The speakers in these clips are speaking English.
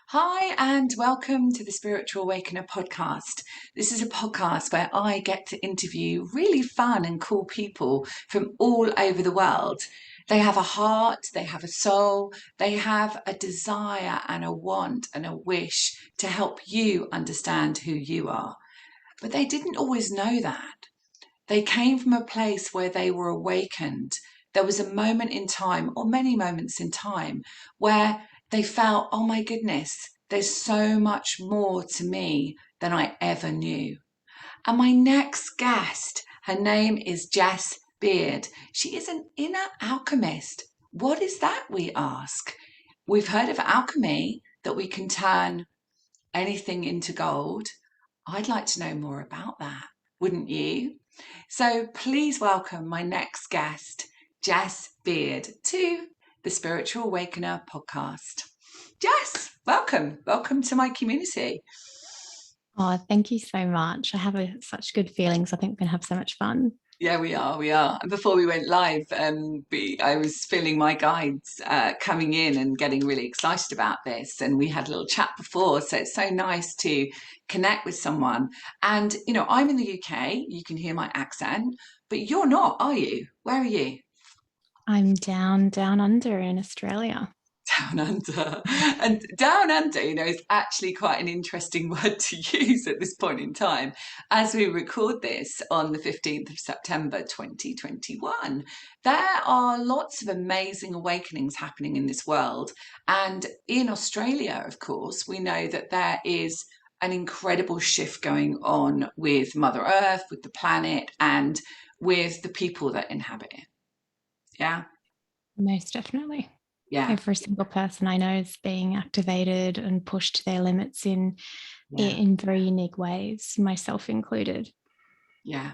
Hi, and welcome to the Spiritual Awakener podcast. This is a podcast where I get to interview really fun and cool people from all over the world. They have a heart, they have a soul, they have a desire and a want and a wish to help you understand who you are. But they didn't always know that. They came from a place where they were awakened. There was a moment in time, or many moments in time, where they felt, oh my goodness, there's so much more to me than I ever knew. And my next guest, her name is Jess Beard. She is an inner alchemist. What is that, we ask? We've heard of alchemy, that we can turn anything into gold. I'd like to know more about that, wouldn't you? So please welcome my next guest, Jess Beard, to the Spiritual Awakener podcast. Jess, welcome. Welcome to my community. Oh, thank you so much. I have such good feelings. I think we're going to have so much fun. Yeah, we are. We are. And before we went live, I was filling my guides coming in and getting really excited about this. And we had a little chat before. So it's so nice to connect with someone. And, I'm in the UK. You can hear my accent, but you're not, are you? Where are you? I'm down under in Australia. Down under. And down under, is actually quite an interesting word to use at this point in time. As we record this on the 15th of September 2021, there are lots of amazing awakenings happening in this world. And in Australia, of course, we know that there is an incredible shift going on with Mother Earth, with the planet, and with the people that inhabit it. Yeah. Most definitely. Yeah. Every single person I know is being activated and pushed to their limits in Yeah. in very unique ways, myself included. Yeah.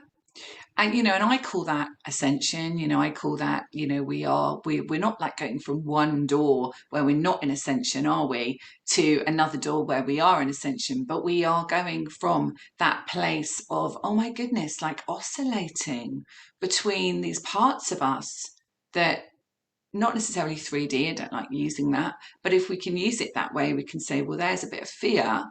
And I call that ascension. I call that, we're not like going from one door where we're not in ascension, are we, to another door where we are in ascension, but we are going from that place of, oh my goodness, like oscillating between these parts of us that not necessarily 3D, I don't like using that, but if we can use it that way, we can say, well, there's a bit of fear.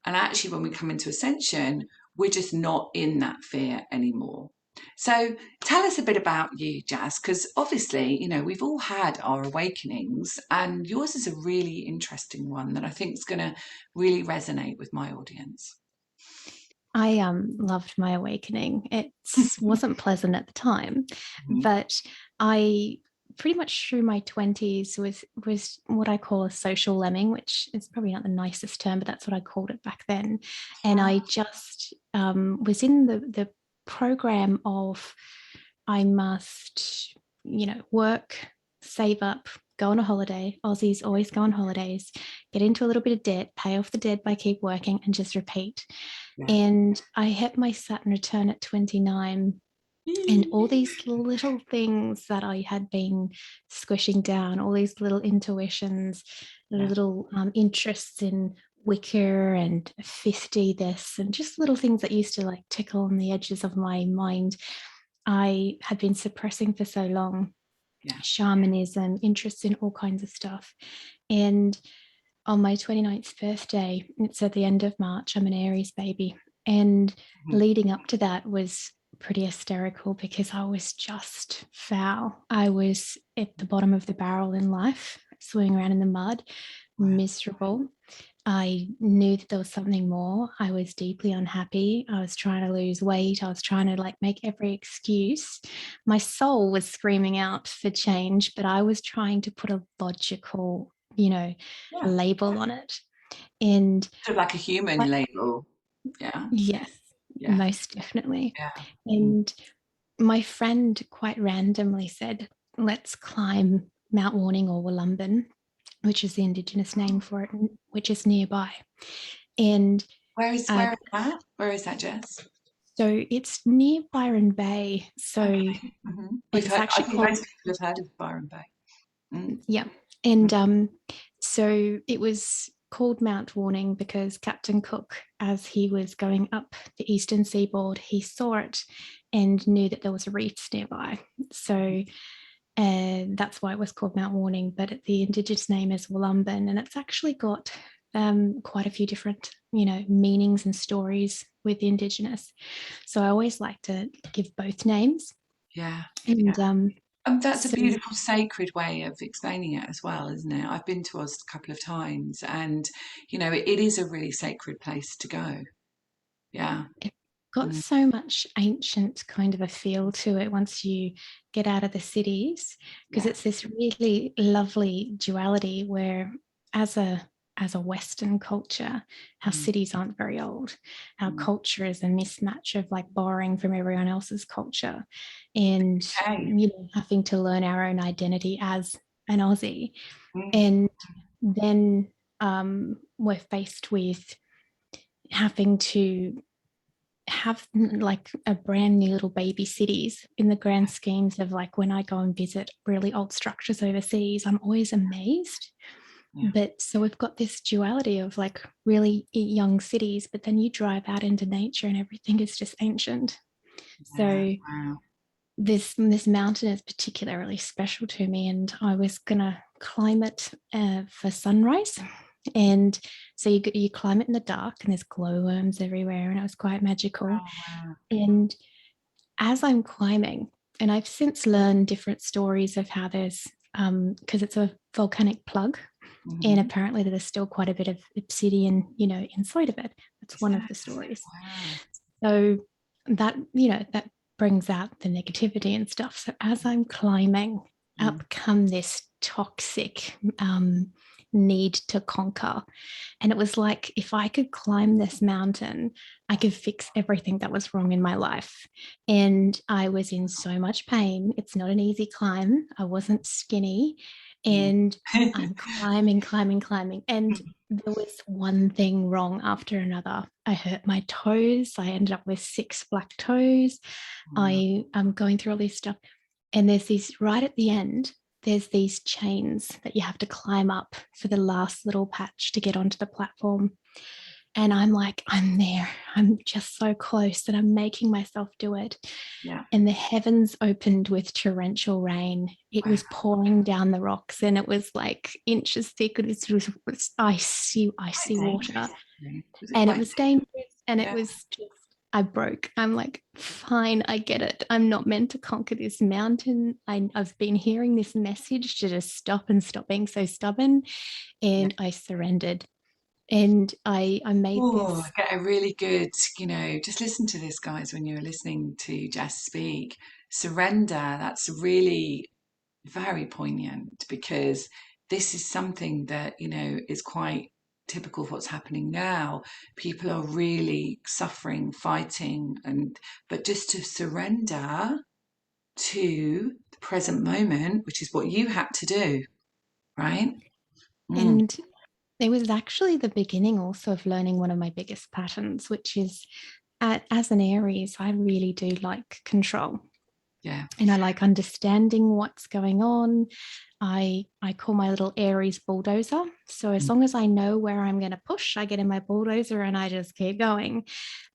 And actually, when we come into ascension, we're just not in that fear anymore. So tell us a bit about you, Jazz, because obviously, we've all had our awakenings, and yours is a really interesting one that I think is going to really resonate with my audience. I loved my awakening. It wasn't pleasant at the time, Mhm. but I pretty much through my 20s was what I call a social lemming, which is probably not the nicest term, but that's what I called it back then. And I just was in the program of I must, work, save up, go on a holiday. Aussies always go on holidays, get into a little bit of debt, pay off the debt by keep working, and just repeat. Yeah. And I hit my Saturn return at 29, and all these little things that I had been squishing down, all these little intuitions, Yeah. little interests in wicker and 50 this, and just little things that used to like tickle on the edges of my mind, I had been suppressing for so long. Yeah. Shamanism, interest in all kinds of stuff. And on my 29th birthday, it's at the end of March, I'm an Aries baby. And Mhm. leading up to that was pretty hysterical because I was just foul. I was at the bottom of the barrel in life, swimming around in the mud, Wow. miserable. I knew that there was something more. I was deeply unhappy. I was trying to lose weight. I was trying to like make every excuse. My soul was screaming out for change, but I was trying to put a logical, Yeah. label on it. And Sort of like a human but label. Yeah. yes, Yeah. most definitely. Yeah. Mm. And my friend quite randomly said, let's climb Mount Warning or Wollumbin, which is the Indigenous name for it, which is nearby. And Where is uh, where is that? Where is that, Jess? so it's near Byron Bay. So Okay. We've it's heard. I actually think called, most people have heard of Byron Bay. Mm. yeah. And Mm. so it was called Mount Warning because Captain Cook, as he was going up the eastern seaboard, he saw it and knew that there was a reef nearby. So that's why it was called Mount Warning, but the indigenous name is Wollumbin, and it's actually got quite a few different, meanings and stories with the Indigenous. So I always like to give both names. Yeah. And That's a so beautiful, sacred way of explaining it as well, isn't it? I've been to Oz a couple of times, and it is a really sacred place to go. Yeah. it got Mm, so much ancient kind of a feel to it once you get out of the cities, because yeah. it's this really lovely duality where as a Western culture, our Mm, cities aren't very old. Our mm. culture is a mismatch of like borrowing from everyone else's culture and Okay. having to learn our own identity as an Aussie. Mm, And then we're faced with having to have like a brand new little baby cities in the grand schemes of like when I go and visit really old structures overseas, I'm always amazed. yeah. But so we've got this duality of like really young cities, but then you drive out into nature and everything is just ancient. Yeah. So Wow. this mountain is particularly special to me, and I was gonna climb it for sunrise. And so you climb it in the dark, and there's glowworms everywhere, and it was quite magical. Oh, wow. And as I'm climbing, and I've since learned different stories of how there's because it's a volcanic plug, and Mm-hmm. apparently there's still quite a bit of obsidian, inside of it. That's Is one of that? the stories. Wow. So that brings out the negativity and stuff. So as I'm climbing, Mm. up come this toxic need to conquer. And it was like, if I could climb this mountain, I could fix everything that was wrong in my life. And I was in so much pain. It's not an easy climb. I wasn't skinny. Mm. And I'm climbing, climbing, climbing. And there was one thing wrong after another. I hurt my toes. I ended up with 6 black toes. Wow. I'm going through all this stuff. And there's these right at the end, there's these chains that you have to climb up for the last little patch to get onto the platform. And I'm like, I'm there. I'm just so close that I'm making myself do it. Yeah. And the heavens opened with torrential rain. It Wow. was pouring down the rocks, and it was like inches thick. It was Quite icy water. dangerous, actually. Was it And it quite was dangerous. And it Yeah. was just, I broke. I'm like, fine, I get it. I'm not meant to conquer this mountain. I've been hearing this message to just stop and stop being so stubborn. Yeah. And I surrendered. And I made Oh, I this. get a really good, just listen to this, guys, when you're listening to Jess speak. Surrender, that's really very poignant because this is something that, is quite typical of what's happening now. People are really suffering, fighting, but just to surrender to the present moment, which is what you had to do, right? Mm, And it was actually the beginning also of learning one of my biggest patterns, which is as an Aries, I really do like control. yeah. And I like understanding what's going on. I call my little Aries bulldozer. So as Mm, long as I know where I'm going to push, I get in my bulldozer and I just keep going.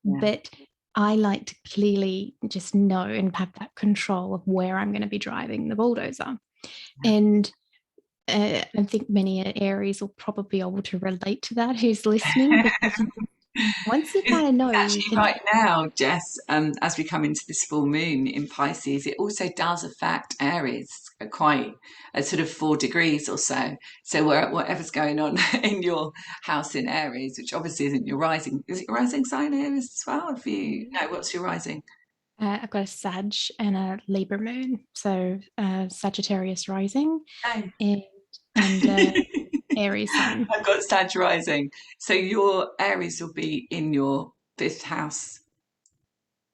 yeah. But I like to clearly just know and have that control of where I'm going to be driving the bulldozer. And I think many Aries will probably be able to relate to that who's listening, because once you kind of know, you Actually, can. right now, Jess, as we come into this full moon in Pisces, it also does affect Aries quite at sort of 4 degrees or so. So whatever's going on in your house in Aries, which obviously isn't your rising, is it your rising sign Aries as well? Have you? No, what's your rising? I've got a Sag and a Libra moon, so Sagittarius rising No. and Aries sun. I've got Sag rising. So your Aries will be in your fifth house.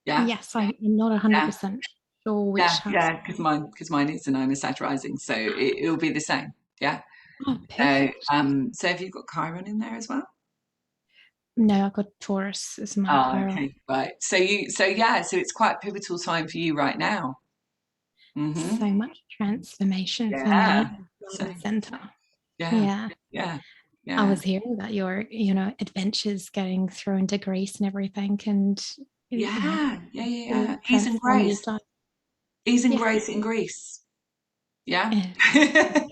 Yeah. Yes, I'm not Yeah. 100% sure Yeah, which house. yeah, because mine is, and I'm a Sag rising, so it'll be the same. Yeah. Oh, So perfect. so have you got Chiron in there as well? No, I've got Taurus as my Oh, Chiron. okay, right. So it's quite a pivotal time for you right now. Mm-hmm. So much transformation for Yeah. me, right So in the center. yeah, Yeah. yeah, I yeah, was hearing about your, adventures getting through into Greece and everything, and yeah, yeah, yeah, yeah. really transformative time. Ease and Yeah. grace in Greece. Yeah. Yeah,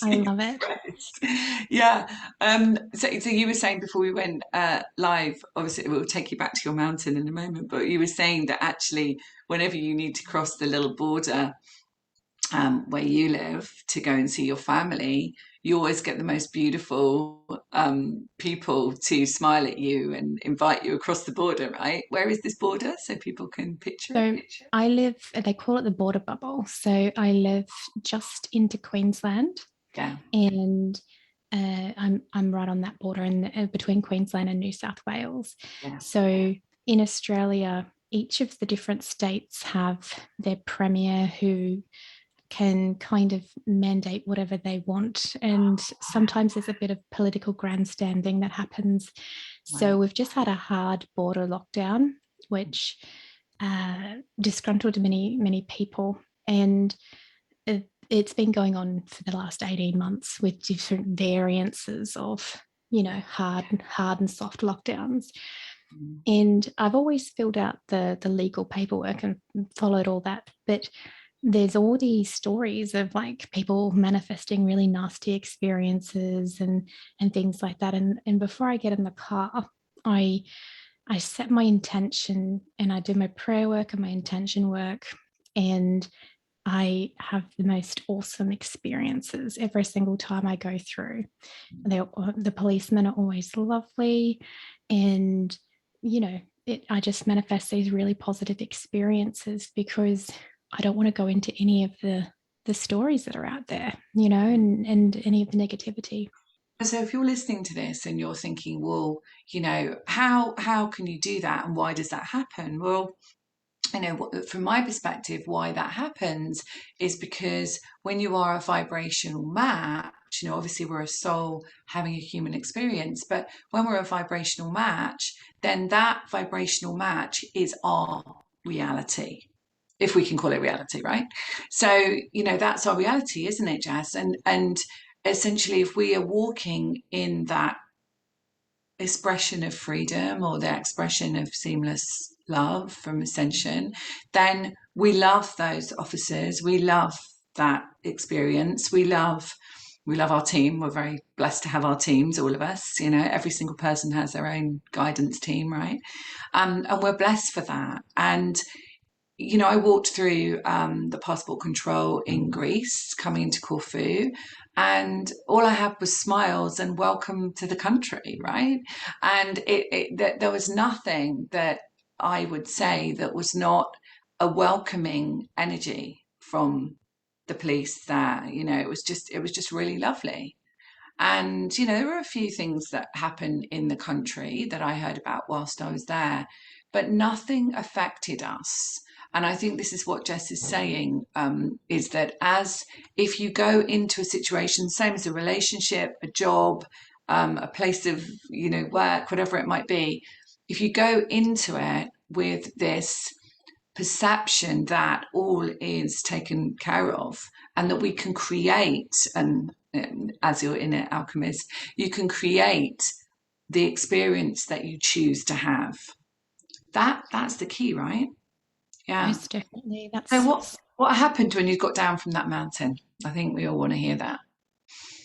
I He love was it. impressed. Yeah. So you were saying before we went live, obviously we'll take you back to your mountain in a moment, but you were saying that actually whenever you need to cross the little border where you live to go and see your family, you always get the most beautiful people to smile at you and invite you across the border, right? Where is this border so people can picture it? So I live, they call it the border bubble. So I live just into Queensland, Yeah, and I'm right on that border in between Queensland and New South Wales. yeah, So in Australia, each of the different states have their premier who can kind of mandate whatever they want. And sometimes there's a bit of political grandstanding that happens. So right. we've just had a hard border lockdown, which disgruntled many people. And it's been going on for the last 18 months with different variances of, hard and soft lockdowns. Mm. And I've always filled out the legal paperwork and followed all that. But there's all these stories of like people manifesting really nasty experiences and things like that. And before I get in the car, I I set my intention and I do my prayer work and my intention work. And I have the most awesome experiences every single time I go through. The policemen are always lovely. And, I just manifest these really positive experiences because I don't want to go into any of the stories that are out there, and any of the negativity. So if you're listening to this and you're thinking, well, how can you do that and why does that happen? Well, from my perspective, why that happens is because when you are a vibrational match, obviously we're a soul having a human experience, but when we're a vibrational match, then that vibrational match is our reality, if we can call it reality, right? So, that's our reality, isn't it, Jess? And essentially, if we are walking in that expression of freedom or the expression of seamless love from ascension, then we love those officers. We love that experience. We love our team. We're very blessed to have our teams, all of us. Every single person has their own guidance team, right? And we're blessed for that. And I walked through the passport control in Greece, coming into Corfu, and all I had was smiles and welcome to the country, right? And there was nothing that I would say that was not a welcoming energy from the police there. It was just really lovely. And, there were a few things that happened in the country that I heard about whilst I was there, but nothing affected us. And I think this is what Jess is saying, is that as if you go into a situation, same as a relationship, a job, a place of, work, whatever it might be, if you go into it with this perception that all is taken care of and that we can create, and as your inner alchemist, you can create the experience that you choose to have. That's the key, right? Yeah. Most definitely. So That's what happened when you got down from that mountain? I think we all want to hear that.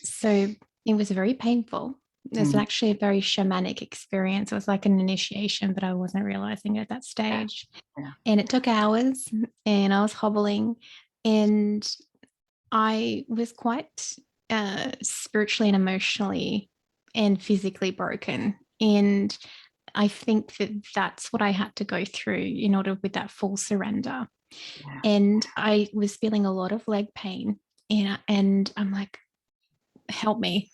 so it was very painful. It was Mm, actually a very shamanic experience. It was like an initiation, but I wasn't realizing it at that yeah, stage. yeah, And it took hours, and I was hobbling, and I was quite spiritually and emotionally and physically broken. And I think that that's what I had to go through in order with that full surrender. yeah. And I was feeling a lot of leg pain, and I'm like, help me.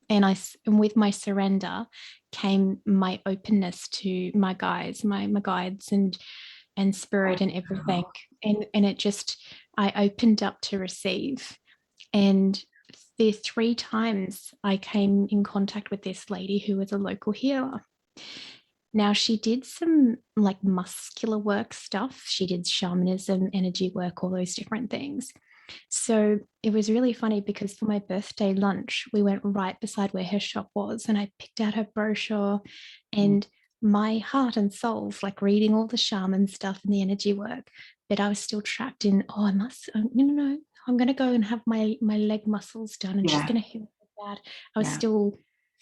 And with my surrender came my openness to my guides, my guides and spirit and everything. And it just, I opened up to receive. And the 3 times I came in contact with this lady who was a local healer. Now, she did some like muscular work stuff. She did shamanism, energy work, all those different things. So it was really funny because for my birthday lunch, we went right beside where her shop was, and I picked out her brochure, Mm, and my heart and soul's like reading all the shaman stuff and the energy work. But I was still trapped in, oh, I must, no, no, no, I'm going to go and have my leg muscles done, and she's Yeah. going to heal that. I was Yeah. still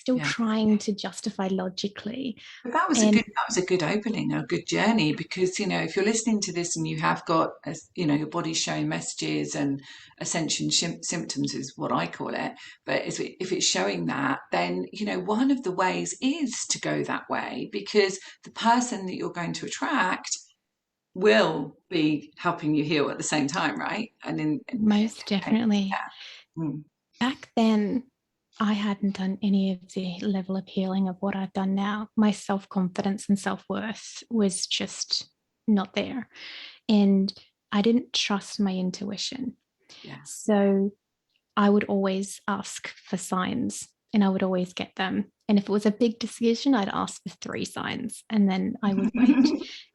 Yeah. trying to justify logically. But that was a And good opening, a good journey, because if you're listening to this and you have got your body's showing messages and ascension symptoms is what I call it. But if it's showing that, then one of the ways is to go that way, because the person that you're going to attract will be helping you heal at the same time, right? And most definitely, yeah. Mm. back then, I hadn't done any of the level of healing of what I've done now. My self-confidence and self-worth was just not there. And I didn't trust my intuition. Yeah. So I would always ask for signs, and I would always get them. And if it was a big decision, I'd ask for 3 signs, and then I would wait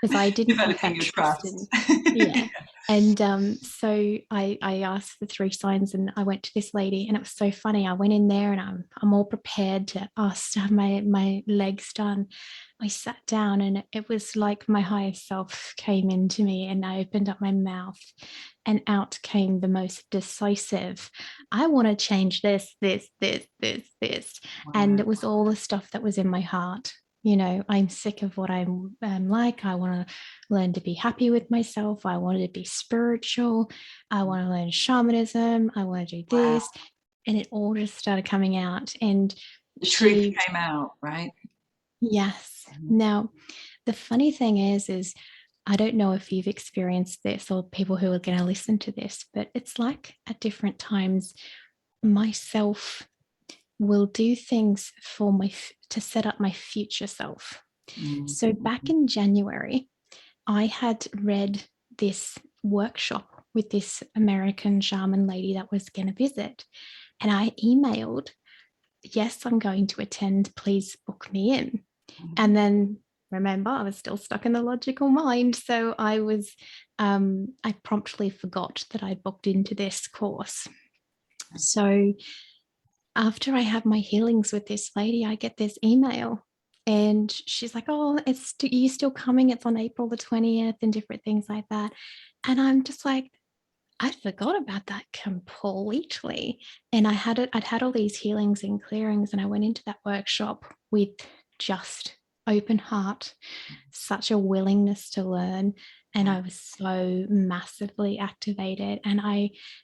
because I didn't have Developing that your trust trust. in, yeah. And so I asked for 3 signs, and I went to this lady, and it was so funny. I went in there, and I'm all prepared to ask to have my legs done. I sat down, and it was like my higher self came into me, and I opened up my mouth, and out came the most decisive, I want to change this. And Wow. it was all the stuff that was in my heart. I'm sick of what I'm like. I want to learn to be happy with myself. I wanted to be spiritual. I want to learn shamanism. I want to do Wow. this. And it all just started coming out. And The truth she, came out, right? yes. Mhm. Now, the funny thing is I don't know if you've experienced this or people who are going to listen to this, but it's like at different times, myself will do things for to set up my future self. So back Mhm. in January, I had read this workshop with this American shaman lady that was going to visit, and I emailed, yes, I'm going to attend, please book me in. Mhm. And then remember, I was still stuck in the logical mind, so I promptly forgot that I booked into this course. So after I have my healings with this lady, I get this email, and she's like, "Oh, it's you still coming? It's on April the 20th," and different things like that. And I'm just like, I forgot about that completely. And I'd had all these healings and clearings, and I went into that workshop with just open heart, such a willingness to learn. And Yeah. I was so massively activated. And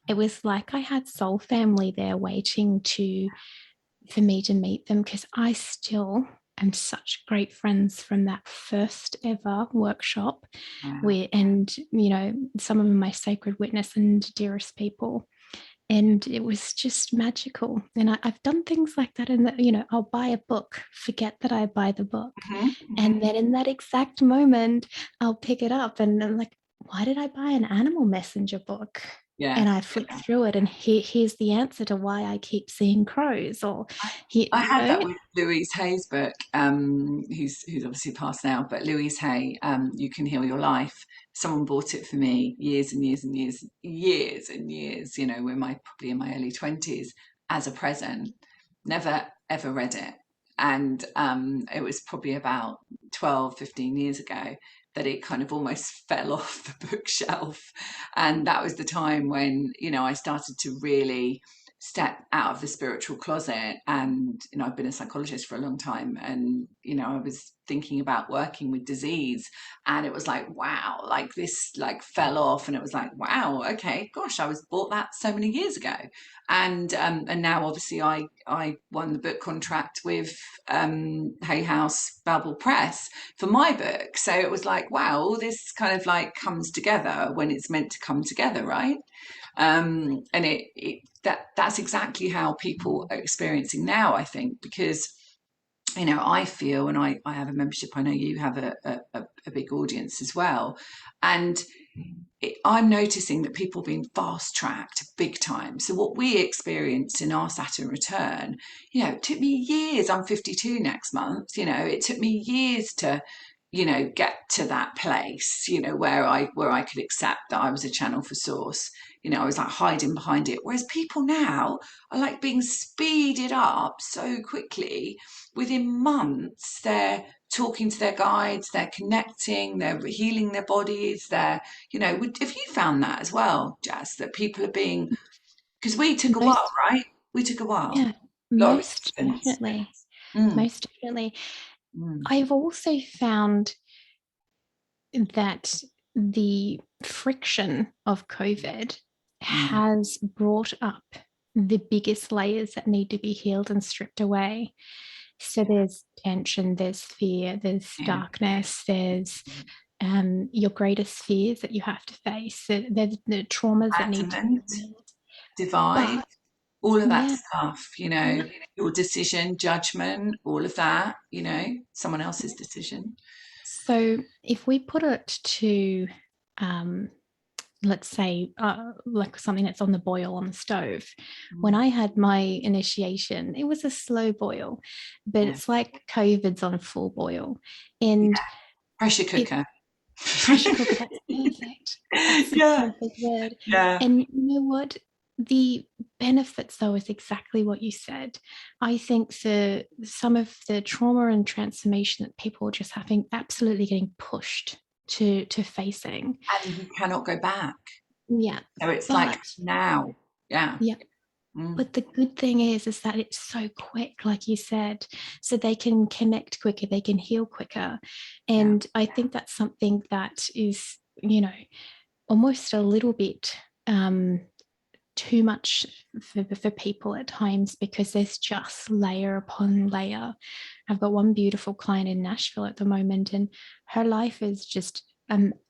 it was like I had soul family there waiting for me to meet them, because I still am such great friends from that first ever workshop, Wow. where, and some of them my sacred witness and dearest people. And it was just magical. And I've done things like that, and I'll buy a book, forget that I buy the book, Mhm. Mhm. and then in that exact moment I'll pick it up, and I'm like, why did I buy an animal messenger book? Yeah. And I flick through it, and here's the answer to why I keep seeing crows. Or I, here, I had that with Louise Hay's book, who's obviously passed now, but Louise Hay, You Can Heal Your Life. Someone bought it for me years and years and years, years and years, when probably in my early 20s, as a present. Never ever read it. And it was probably about 12, 15 years ago that it kind of almost fell off the bookshelf. And that was the time when, I started to really step out of the spiritual closet. And I've been a psychologist for a long time, and I was thinking about working with disease, and it was like, wow, like this like fell off, and it was like, wow, okay, gosh, I was bought that so many years ago. And now obviously I won the book contract with Hay House Babel Press for my book, so it was like, wow, all this kind of like comes together when it's meant to come together, right? And that's exactly how people are experiencing now, I think, because I feel, and I have a membership, I know you have a big audience as well, and I'm noticing that people are being fast tracked big time. So what we experienced in our Saturn return, it took me years. I'm 52 next month. It took me years to get to that place, where I could accept that I was a channel for source. I was like hiding behind it. Whereas people now are like being speeded up so quickly. Within months, they're talking to their guides, they're connecting, they're healing their bodies. Have you found that as well, Jess, that people are being, because we took a while, Most, right? We took a while, yeah, a lot of most resistance. definitely. Mm, Most definitely. mm, I've also found that the friction of COVID mm, has brought up the biggest layers that need to be healed and stripped away. So there's tension, there's fear, there's yeah. darkness, there's your greatest fears that you have to face, there's the traumas that need to be Abandonment, healed. divide, But all of that yeah, stuff, yeah. your decision, judgment, all of that, someone else's decision. So if we put it to um, let's say like something that's on the boil on the stove, when Mm, I had my initiation it was a slow boil, but yeah. it's like COVID's on full boil. And Pressure it cooker. pressure cooker, that's perfect, that's the Yeah. perfect word. Yeah. And you know what, the benefits though is exactly what you said. I think the some of the trauma and transformation that people are just having absolutely getting pushed to facing. And you cannot go back. Yeah, So it's like but now. Yeah. yeah. Mm, But the good thing is that it's so quick, like you said, so they can connect quicker, they can heal quicker. yeah. And I think that's something that is, almost a little bit too much for people at times, because there's just layer upon layer. I've got one beautiful client in Nashville at the moment, and her life is just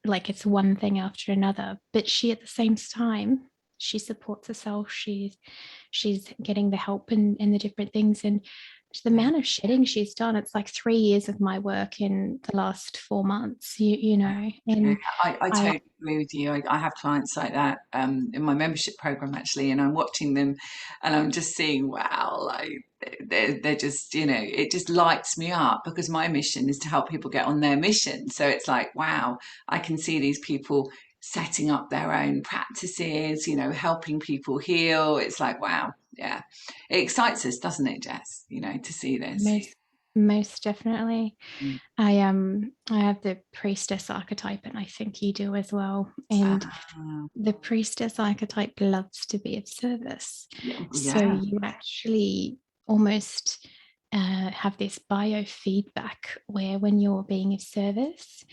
like it's one thing after another. But she, at the same time, she supports herself. She's getting the help and the different things, and the Yeah. amount of shedding she's done. It's like 3 years of my work in the last 4 months. Yeah, And I I totally agree with you. I have clients like that in my membership program actually, and I'm watching them, and I'm just seeing, wow, like they're just, it just lights me up because my mission is to help people get on their mission. So it's like, wow, I can see these people setting up their own practices, helping people heal. It's like, wow, yeah, it excites us, doesn't it, Jess? To see this. most definitely. Mm. I have the priestess archetype, and I think you do as well. And Ah, the priestess archetype loves to be of service. yeah, So yeah, you actually almost have this biofeedback where when you're being of service,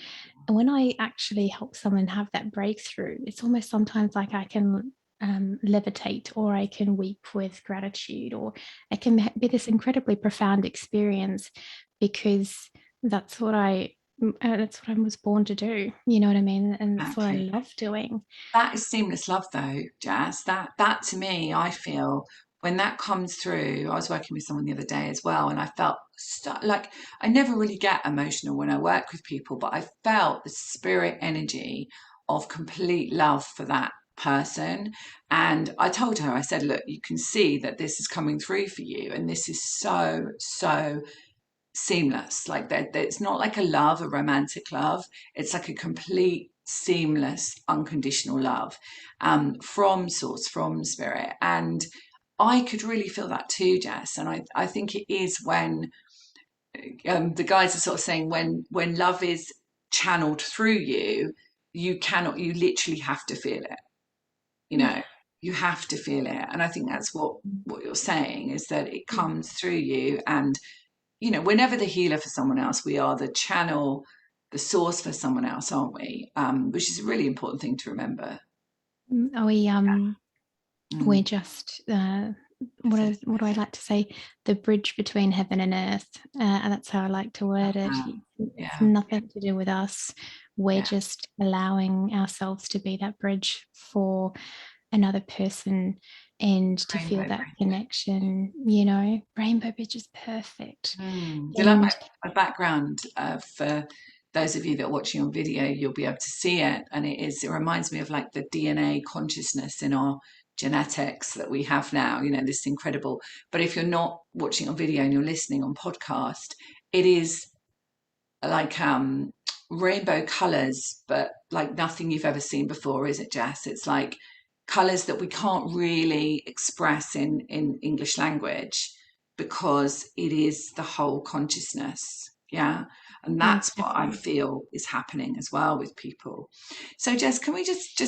and when I actually help someone have that breakthrough, it's almost sometimes like I can levitate, or I can weep with gratitude, or it can be this incredibly profound experience, because that's what that's what I was born to do. You know what I mean? And that's what I exactly. love doing. That is seamless love, though, Jazz. That to me, I feel when that comes through. I was working with someone the other day as well, and I felt like I never really get emotional when I work with people, but I felt the spirit energy of complete love for that person. And I told her, I said, look, you can see that this is coming through for you, and this is so, so seamless. Like that, it's not like a love, a romantic love. It's like a complete, seamless, unconditional love from source, from spirit. And I could really feel that too, Jess. And I think it is when the guys are sort of saying when love is channeled through you, you literally have to feel it. You Yeah. know, you have to feel it. And I think that's what you're saying is that it comes through you. And whenever the healer for someone else, we are the channel, the source for someone else, aren't we? Which is a really important thing to remember. We're Mm, just what do I like to say? The bridge between heaven and earth, and that's how I like to word it. It's yeah, nothing to do with us. We're yeah. just allowing ourselves to be that bridge for another person, and to feel Rainbow that bridge. connection. Rainbow bridge is perfect. Do you like And my background? For those of you that are watching on video, you'll be able to see it, and it reminds me of like the DNA consciousness in our genetics that we have now. This incredible. But if you're not watching on video and you're listening on podcast, it is like rainbow colors, but like nothing you've ever seen before, is it, Jess? It's like colours that we can't really express in English language, because it is the whole consciousness. Yeah. And Yeah, that's what I definitely. feel is happening as well with people. So Jess, can we just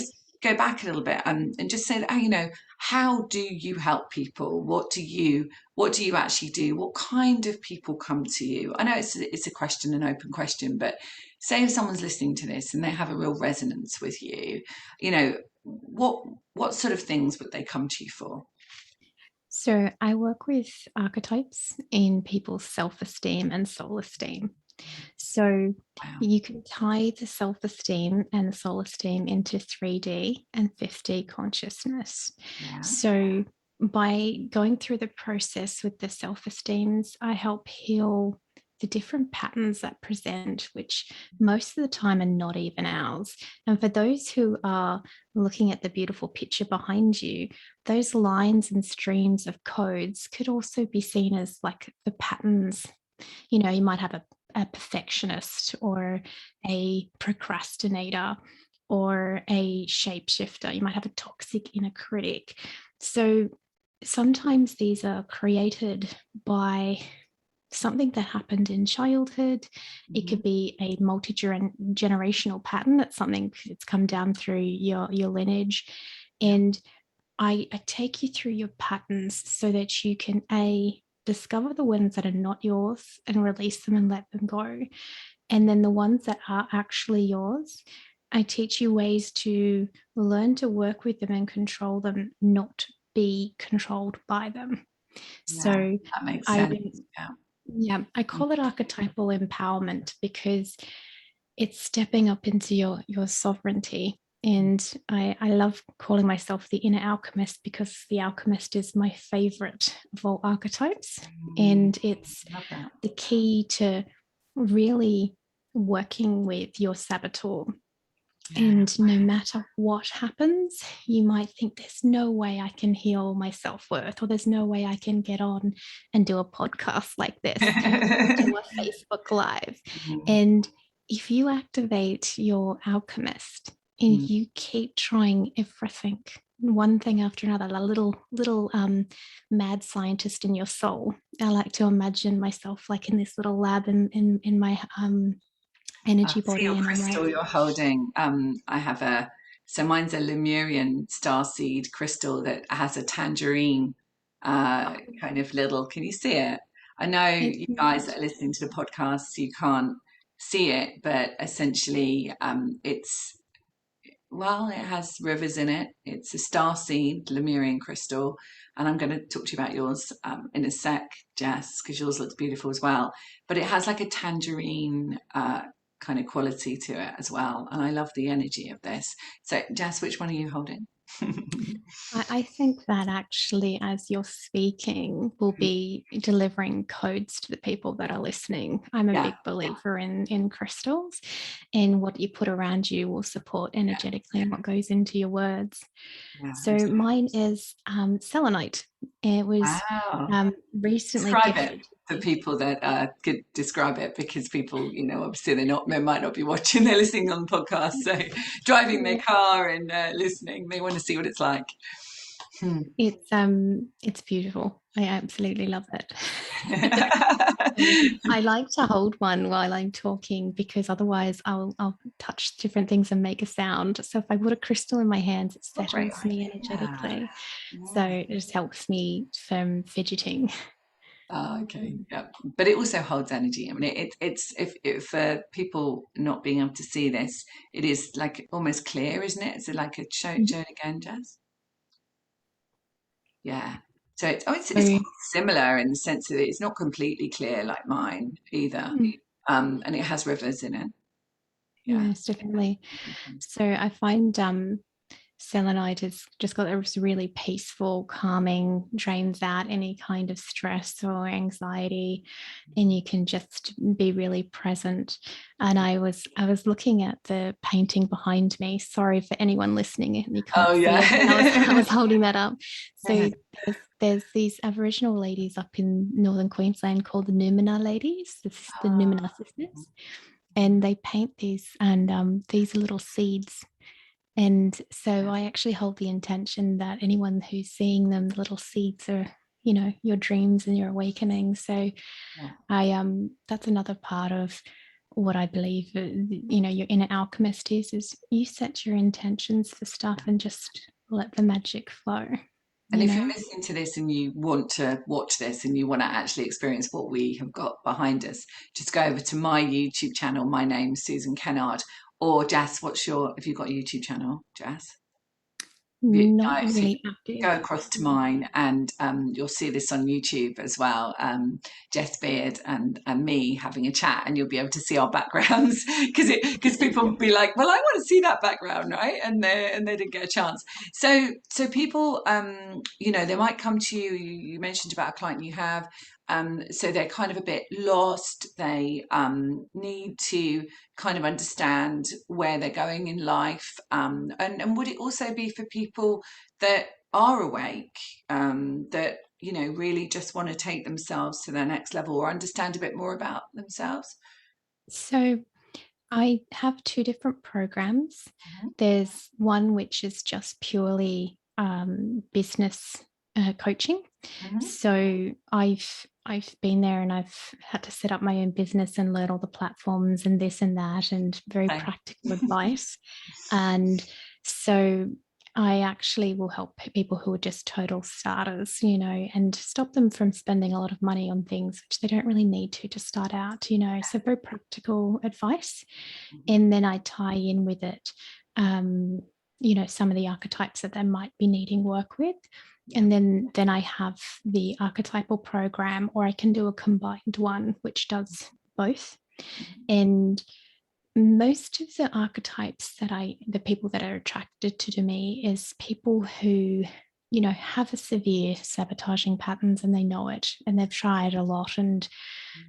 go back a little bit, and just say that, how do you help people? What do you actually do? What kind of people come to you? I know it's a question, an open question, but say if someone's listening to this and they have a real resonance with you, what sort of things would they come to you for? So I work with archetypes in people's self-esteem and soul esteem. So Wow. you can tie the self-esteem and the soul esteem into 3D and 5D consciousness. Yeah. So by going through the process with the self-esteems, I help heal the different patterns that present, which most of the time are not even ours. And for those who are looking at the beautiful picture behind you, those lines and streams of codes could also be seen as like the patterns. You know, you might have a perfectionist or a procrastinator or a shapeshifter. You might have a toxic inner critic. So sometimes these are created by something that happened in childhood. It Mm-hmm. could be a multi-generational pattern. That's something that's come down through your lineage. Yeah. And I take you through your patterns so that you can discover the ones that are not yours and release them and let them go. And then the ones that are actually yours, I teach you ways to learn to work with them and control them, not be controlled by them. Yeah. So That makes I sense. Yeah. yeah, I call it archetypal empowerment because it's stepping up into your sovereignty. And I love calling myself the Inner Alchemist because the Alchemist is my favorite of all archetypes. Mm, And it's love that. the key to really working with your saboteur. Yeah. And no matter what happens, you might think there's no way I can heal my self worth, or there's no way I can get on and do a podcast like this or do a Facebook Live. Mm, And if you activate your alchemist and mm. you keep trying everything, one thing after another, a little mad scientist in your soul. I like to imagine myself like in this little lab in my I energy see your body, and I'm crystal like, you're holding. I have so mine's a Lemurian starseed crystal that has a tangerine kind of little. Can you see it? I know it's you guys that are listening to the podcast, you can't see it, but essentially, it has rivers in it. It's a starseed Lemurian crystal, and I'm going to talk to you about yours in a sec, Jess, because yours looks beautiful as well. But it has like a tangerine kind of quality to it as well, and I love the energy of this. So, Jess, which one are you holding? I think that actually, as you're speaking, will be delivering codes to the people that are listening. I'm a Yeah, big believer in crystals, and what you put around you will support yeah, energetically what goes into your words. yeah, So exactly. mine is selenite. It was Wow. recently Describe it gifted to for me. people that could describe it, because people, obviously they might not be watching, they're listening on the podcast, so driving their car and listening, they want to see what it's like. Hmm. It's beautiful. I absolutely love it. I like to hold one while I'm talking because otherwise I'll touch different things and make a sound. So if I put a crystal in my hands, it What a great settles me idea. energetically. So Yeah. it just helps me from fidgeting. Oh, okay. Yeah. But it also holds energy. I mean, it's if for people not being able to see this, it is like almost clear, isn't it? Is it like a show it again, Jazz? Yeah. So it's So quite similar in the sense that it's not completely clear like mine either. mm, And it has rivers in it. Yeah. yes, definitely. So I find selenite has just got this really peaceful, calming, drains out any kind of stress or anxiety, and you can just be really present. And I was looking at the painting behind me. Sorry for anyone listening and you Oh can't see it, but I was yeah. holding that up. So there's these Aboriginal ladies up in northern Queensland called the Numina ladies. This is the Numina sisters, and they paint these and these little seeds And so I actually hold the intention that anyone who's seeing them, the little seeds are, your dreams and your awakening. So Yeah. that's another part of what I believe, your inner alchemist is you set your intentions for stuff and just let the magic flow, And you if you're know. listening to this and you want to watch this and you want to actually experience what we have got behind us, just go over to my YouTube channel. My name's Susan Kennard. Or Jess, have you got a YouTube channel, Jess? Not No, so really go active. across to mine and you'll see this on YouTube as well. Jess Beard and me having a chat, and you'll be able to see our backgrounds because people will be like, well, I want to see that background, right? And they didn't get a chance. So people, they might come to you. You mentioned about a client you have. So they're kind of a bit lost. They need to kind of understand where they're going in life. And would it also be for people that are awake, that, really just want to take themselves to their next level or understand a bit more about themselves? So I have two different programs. Mhm, There's one which is just purely business coaching. mhm. So I've been there and I've had to set up my own business and learn all the platforms and this and that and very Same. practical advice. And so I actually will help people who are just total starters, and stop them from spending a lot of money on things which they don't really need to start out, So very practical advice. Mhm. And then I tie in with it, um, some of the archetypes that they might be needing work with. Yeah. And then I have the archetypal program, or I can do a combined one, which does both. Mhm. And most of the archetypes the people that are attracted to me is people who, have a severe sabotaging patterns and they know it and they've tried a lot and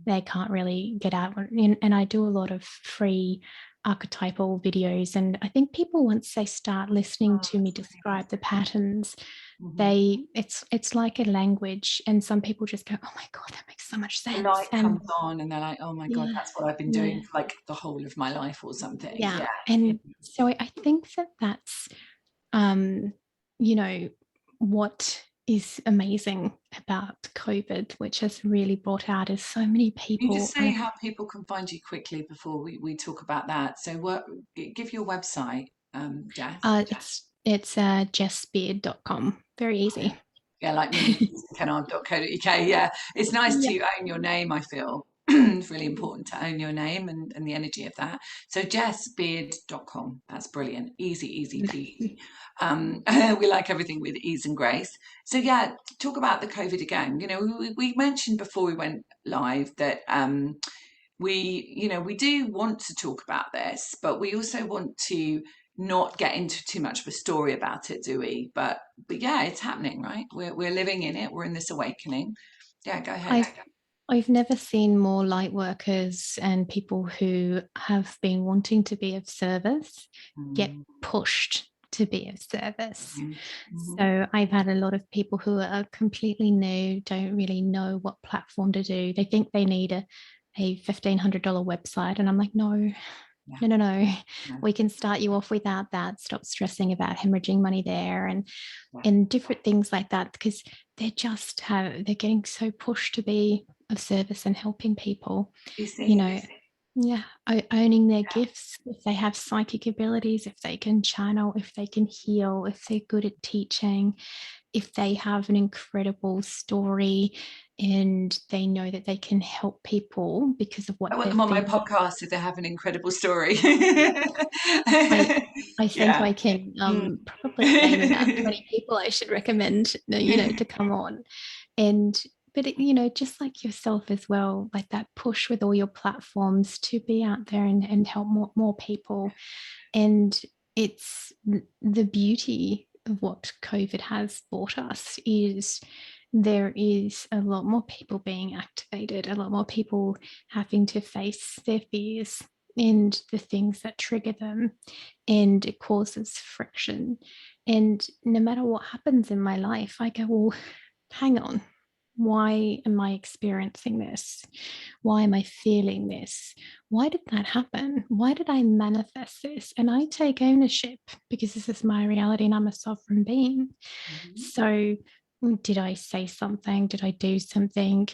they can't really get out. And I do a lot of free archetypal videos. And I think people, once they start listening Oh, to me that's really describe the patterns, good. it's like a language. And some people just go, oh my God, that makes so much The sense. light And comes on and they're like, oh my God, yeah, that's what I've been yeah. doing for like the whole of my life or something. Yeah. Yeah. And so I think that's, um, you know, what is amazing about COVID, which has really brought out is so many Can you just people. say how people can find you quickly before we talk about that? So give your website, Jess. It's jessbeard.com. Very easy. Yeah, like me, kennard.co.uk. Yeah, it's nice Yeah. to own your name, I feel. It's really important to own your name and the energy of that. So jessbeard.com. That's brilliant. Easy, easy peasy. We like everything with ease and grace. So yeah, talk about the COVID again. We mentioned before we went live that we do want to talk about this, but we also want to not get into too much of a story about it, do we? But yeah, it's happening, right? We're living in it. We're in this awakening. Yeah, go ahead. I've I've never seen more light workers and people who have been wanting to be of service get Mm, pushed to be of service. mhm, mhm. So I've had a lot of people who are completely new, don't really know what platform to do. They think they need a $1,500 website. And I'm like, no, Yeah, no, no, no. no, We can start you off without that. Stop stressing about hemorrhaging money there. And yeah. different things like that, because they're getting so pushed to be of service and helping people, You you see, know yeah, owning their gifts, if they have psychic abilities, if they can channel, if they can heal, if they're good at teaching, if they have an incredible story and they know that they can help people because of what I want them they've on my been. podcast if they have an incredible story. I I think Yeah. I can Mm. probably name about 20 people I should recommend, to come on. And but just like yourself as well, like that push with all your platforms to be out there and help more people. And it's the beauty of what COVID has brought us is there is a lot more people being activated, a lot more people having to face their fears and the things that trigger them, and it causes friction. And no matter what happens in my life, I go, well, hang on. Why am I experiencing this? Why am I feeling this? Why did that happen? Why did I manifest this? And I take ownership because this is my reality and I'm a sovereign being. Mhm. So, did I say something? Did I do something?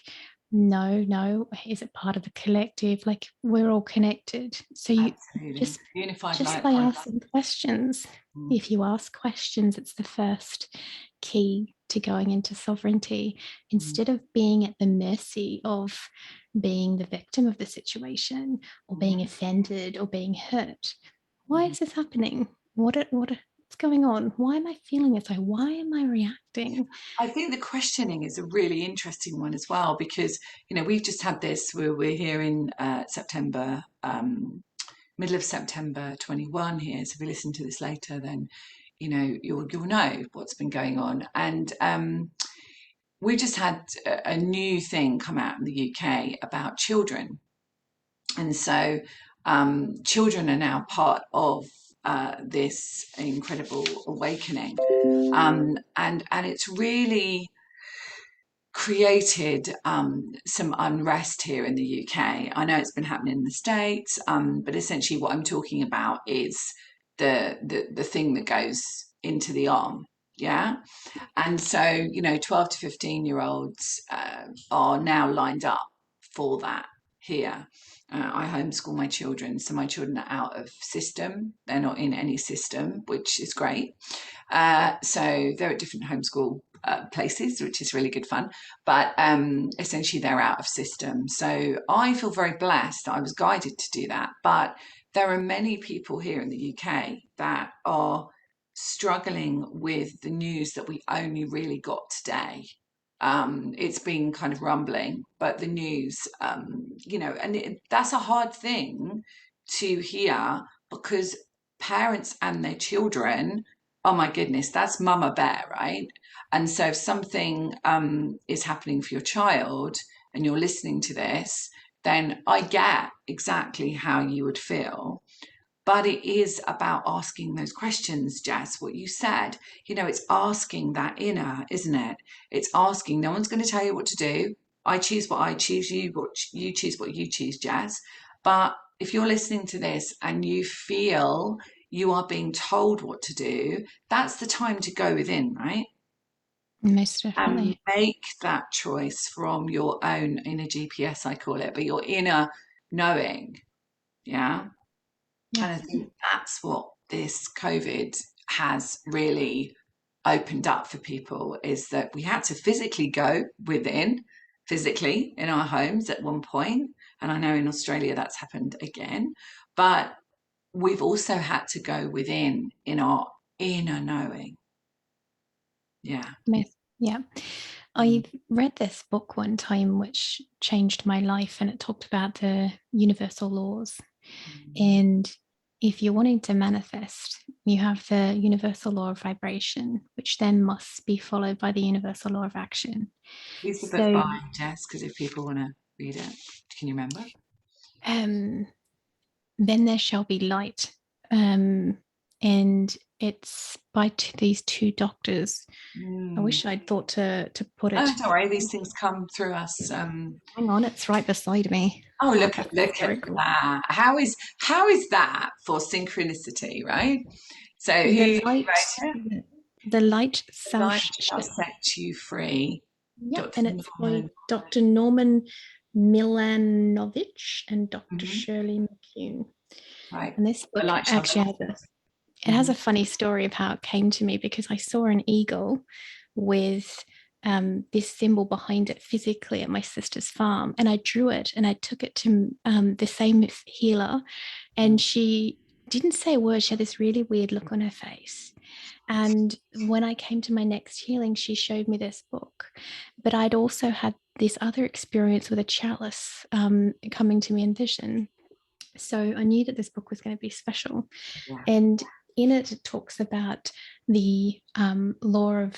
No, no. Is it part of the collective? Like, we're all connected. So you Absolutely. just Unified just light by fiber. asking questions. Mm. If you ask questions, it's the first key to going into sovereignty, Mm. instead of being at the mercy of being the victim of the situation or being Mhm. offended or being hurt. Why Mhm. is this happening? What's going on? Why am I feeling this way? Why am I reacting? I think the questioning is a really interesting one as well, because we've just had this. We're here in September, middle of September 21 here. So if we listen to this later, then you'll know what's been going on. And we just had a new thing come out in the UK about children, and so children are now part of this incredible awakening, and it's really created some unrest here in the UK. I know it's been happening in the States, but essentially what I'm talking about is the thing that goes into the arm. Yeah. And so, 12 to 15-year-olds are now lined up for that here. I homeschool my children, so my children are out of system. They're not in any system, which is great. So they're at different homeschool places, which is really good fun. But essentially, they're out of system. So I feel very blessed that I was guided to do that. But there are many people here in the UK that are struggling with the news that we only really got today. It's been kind of rumbling, but the news, that's a hard thing to hear, because parents and their children, oh my goodness, that's mama bear, right? And so if something is happening for your child and you're listening to this, then I get exactly how you would feel. But it is about asking those questions, Jess, what you said. It's asking that inner, isn't it? It's asking. No one's going to tell you what to do. I choose what I choose, you choose what you choose, Jess. But if you're listening to this and you feel you are being told what to do, that's the time to go within, right? Most And definitely. make that choice from your own inner GPS, I call it, but your inner knowing. Yeah. Yeah. And I think that's what this COVID has really opened up for people, is that we had to physically go within, physically in our homes at one point. And I know in Australia that's happened again. But we've also had to go within in our inner knowing. Yeah. Yeah. Mm. I read this book one time which changed my life, and it talked about the universal laws. Mm. And if you're wanting to manifest, you have the universal law of vibration, which then must be followed by the universal law of action. Who's the book So, by, Jess? Because if people want to read it, can you remember? um, then there shall be light. And it's by these two doctors. I Mm. wish I'd thought to put Oh, it. don't worry, these things come through us. Hang on, it's right beside me. Oh, Oh, look at that's look at very cool. that. How is that for synchronicity, right? So who The light, wrote it? the light The shall, light shall set you free. yep, Dr. and it's by Norman. Dr. Norman Milanovich and Dr. Hmm. Shirley McCune. Right. And this The book light shall actually set. has it has Hmm. a funny story of how it came to me, because I saw an eagle with this symbol behind it physically at my sister's farm, and I drew it and I took it to the same healer, and she didn't say a word. She had this really weird look on her face. And when I came to my next healing, she showed me this book. But I'd also had this other experience with a chalice coming to me in vision. So I knew that this book was going to be special. Yeah. And in it, it talks about the law of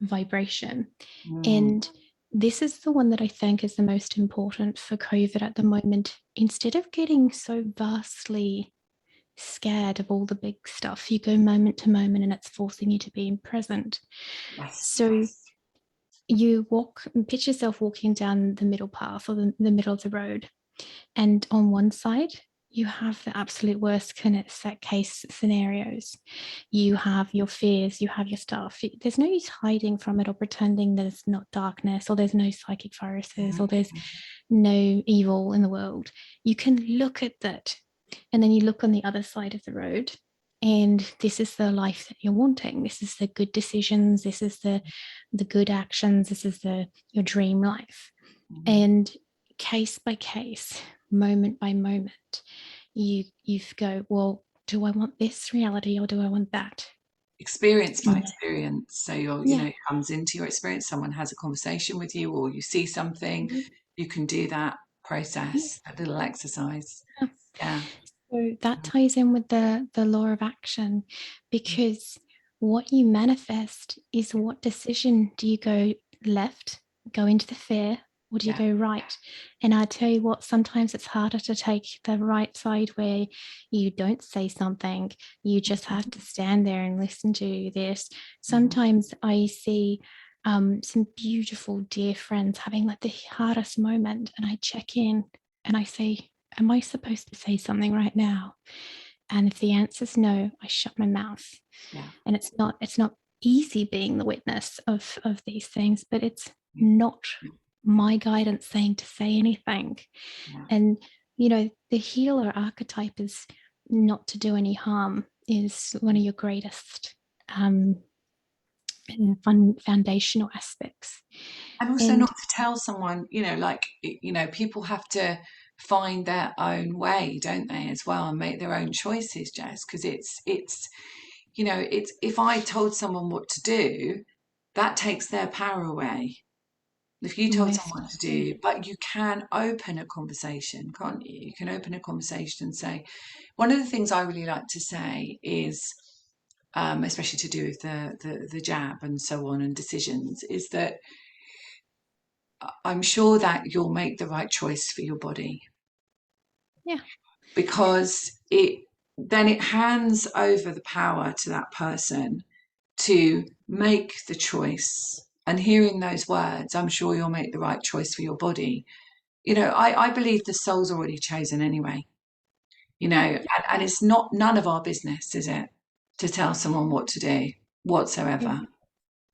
vibration. Mm. And this is the one that I think is the most important for COVID at the moment. Instead of getting so vastly scared of all the big stuff, you go moment to moment and it's forcing you to be in present. Yes. So you pitch yourself walking down the middle path or the middle of the road. And on one side, you have the absolute worst kind of set case scenarios. You have your fears, you have your stuff. There's no use hiding from it or pretending there's not darkness or there's no psychic viruses or there's no evil in the world. You can look at that and then you look on the other side of the road and this is the life that you're wanting. This is the good decisions. This is the good actions. This is your dream life. And case by case, moment by moment, you go, well, do I want this reality or do I want that? Experience by experience. So Yeah. it comes into your experience. Someone has a conversation with you, or you see something. You can do that process, that little exercise. Yeah. Yeah. So that ties in with the law of action, because what you manifest is what decision do you go left, go into the fear, or do you Yeah. go right? And I tell you what, sometimes it's harder to take the right side where you don't say something, you just have to stand there and listen to this. Sometimes I see some beautiful dear friends having like the hardest moment, and I check in and I say, am I supposed to say something right now? And if the answer is no, I shut my mouth. Yeah. And it's not easy being the witness of these things, but it's not my guidance saying to say anything. Yeah. And the healer archetype is not to do any harm, is one of your greatest foundational aspects. And also not And to tell someone, people have to find their own way, don't they, as well, and make their own choices, Jess, because it's if I told someone what to do, that takes their power away. If you told most someone what to do, but you can open a conversation, can't you? You can open a conversation and say, one of the things I really like to say is, especially to do with the jab and so on and decisions, is that I'm sure that you'll make the right choice for your body, yeah. because it hands over the power to that person to make the choice. And hearing those words, I'm sure you'll make the right choice for your body. I believe the soul's already chosen anyway, Yeah. and it's none of our business, is it, to tell someone what to do whatsoever.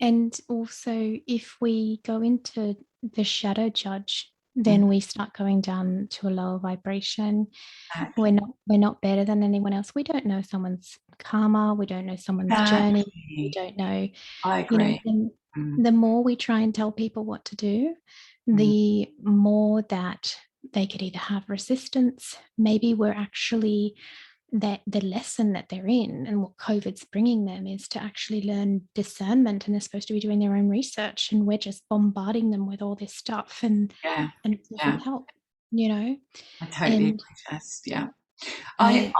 And also, if we go into the shadow judge, Mm, then we start going down to a lower vibration. exactly. We're not better than anyone else. We don't know someone's karma. We don't know someone's journey. We Exactly. don't know, I agree. and Mm, the more we try and tell people what to do, mm, the more that they could either have resistance. Maybe we're actually that the lesson that they're in and what COVID's bringing them is to actually learn discernment, and they're supposed to be doing their own research, and we're just bombarding them with all this stuff, yeah. and it Yeah. doesn't help, you know. I totally And agree, Jess. Yeah. I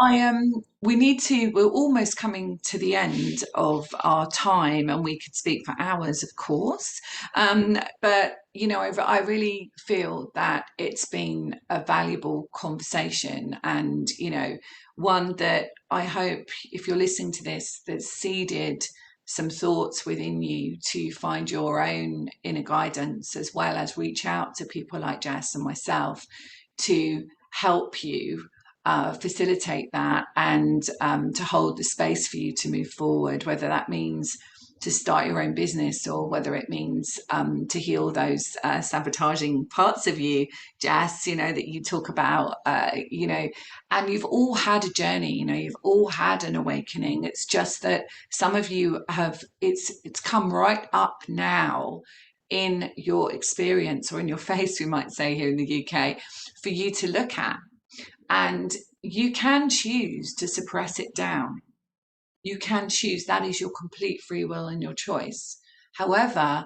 We need to, we're almost coming to the end of our time, and we could speak for hours, of course. But, I really feel that it's been a valuable conversation, and, one that I hope, if you're listening to this, that's seeded some thoughts within you to find your own inner guidance, as well as reach out to people like Jess and myself to help you facilitate that, and to hold the space for you to move forward, whether that means to start your own business, or whether it means to heal those sabotaging parts of you, Jess, that you talk about, and you've all had a journey, you've all had an awakening. It's just that some of you it's come right up now in your experience, or in your face, we might say here in the UK, for you to look at. And you can choose to suppress it down. You can choose. That is your complete free will and your choice. However,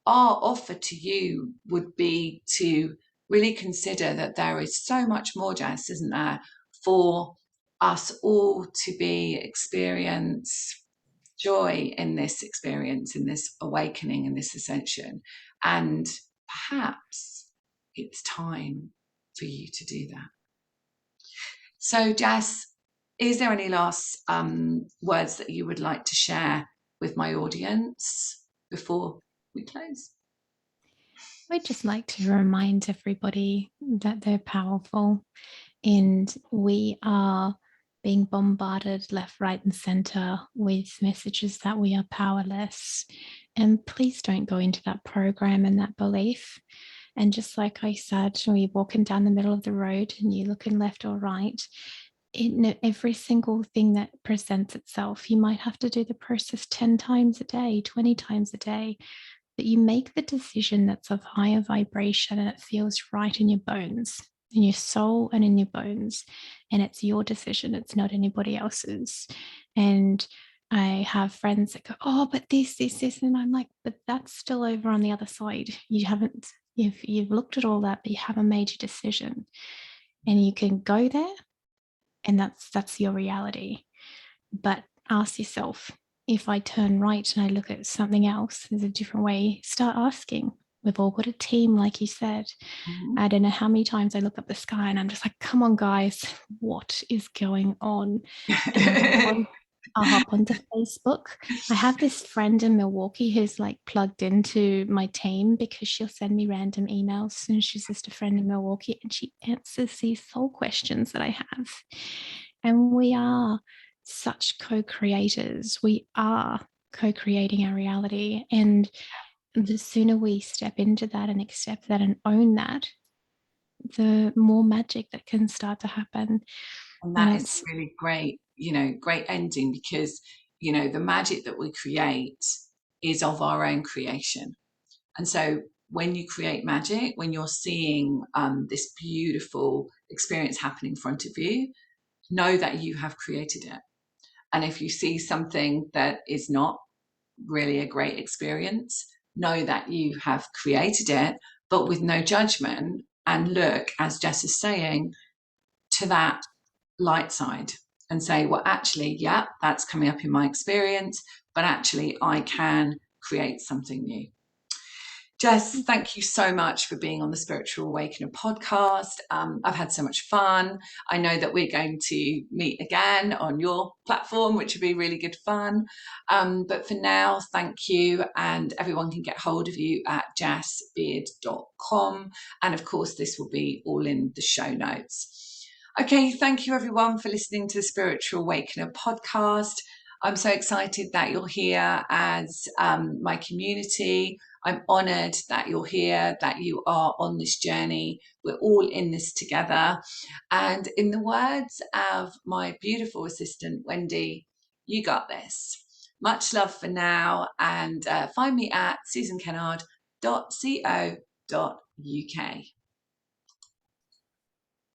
our offer to you would be to really consider that there is so much more, Jess, isn't there, for us all to experience joy in this experience, in this awakening, in this ascension. And perhaps it's time for you to do that. So, Jess, is there any last words that you would like to share with my audience before we close? I'd just like to remind everybody that they're powerful, and we are being bombarded left, right, and center with messages that we are powerless. And please don't go into that program and that belief. And just like I said, when you're walking down the middle of the road and you're looking left or right, in every single thing that presents itself, you might have to do the process 10 times a day, 20 times a day, but you make the decision that's of higher vibration and it feels right in your bones, in your soul and in your bones. And it's your decision, it's not anybody else's. And I have friends that go, oh, but this. And I'm like, but that's still over on the other side. You've looked at all that, but you haven't made your decision. And you can go there, and that's your reality. But ask yourself, if I turn right and I look at something else, there's a different way. Start asking. We've all got a team, like you said. Mm-hmm. I don't know how many times I look up the sky and I'm just like, come on, guys, what is going on? And I'll hop onto Facebook. I have this friend in Milwaukee who's like plugged into my team because she'll send me random emails, and she's just a friend in Milwaukee, and she answers these soul questions that I have. And we are such co-creators. We are co-creating our reality. And the sooner we step into that and accept that and own that, the more magic that can start to happen. And And that is it's really great, great ending, because, the magic that we create is of our own creation. And so when you create magic, when you're seeing this beautiful experience happen in front of you, know that you have created it. And if you see something that is not really a great experience, know that you have created it, but with no judgment. And look, as Jess is saying, to that light side and say, well, actually, yeah, that's coming up in my experience, but actually, I can create something new. Jess, thank you so much for being on the Spiritual Awakener podcast. I've had so much fun. I know that we're going to meet again on your platform, which would be really good fun. But for now, thank you. And everyone can get hold of you at jessbeard.com. And of course, this will be all in the show notes. Okay, thank you everyone for listening to the Spiritual Awakener podcast. I'm so excited that you're here as my community. I'm honoured that you're here, that you are on this journey. We're all in this together. And in the words of my beautiful assistant, Wendy, you got this. Much love for now, and find me at susankennard.co.uk.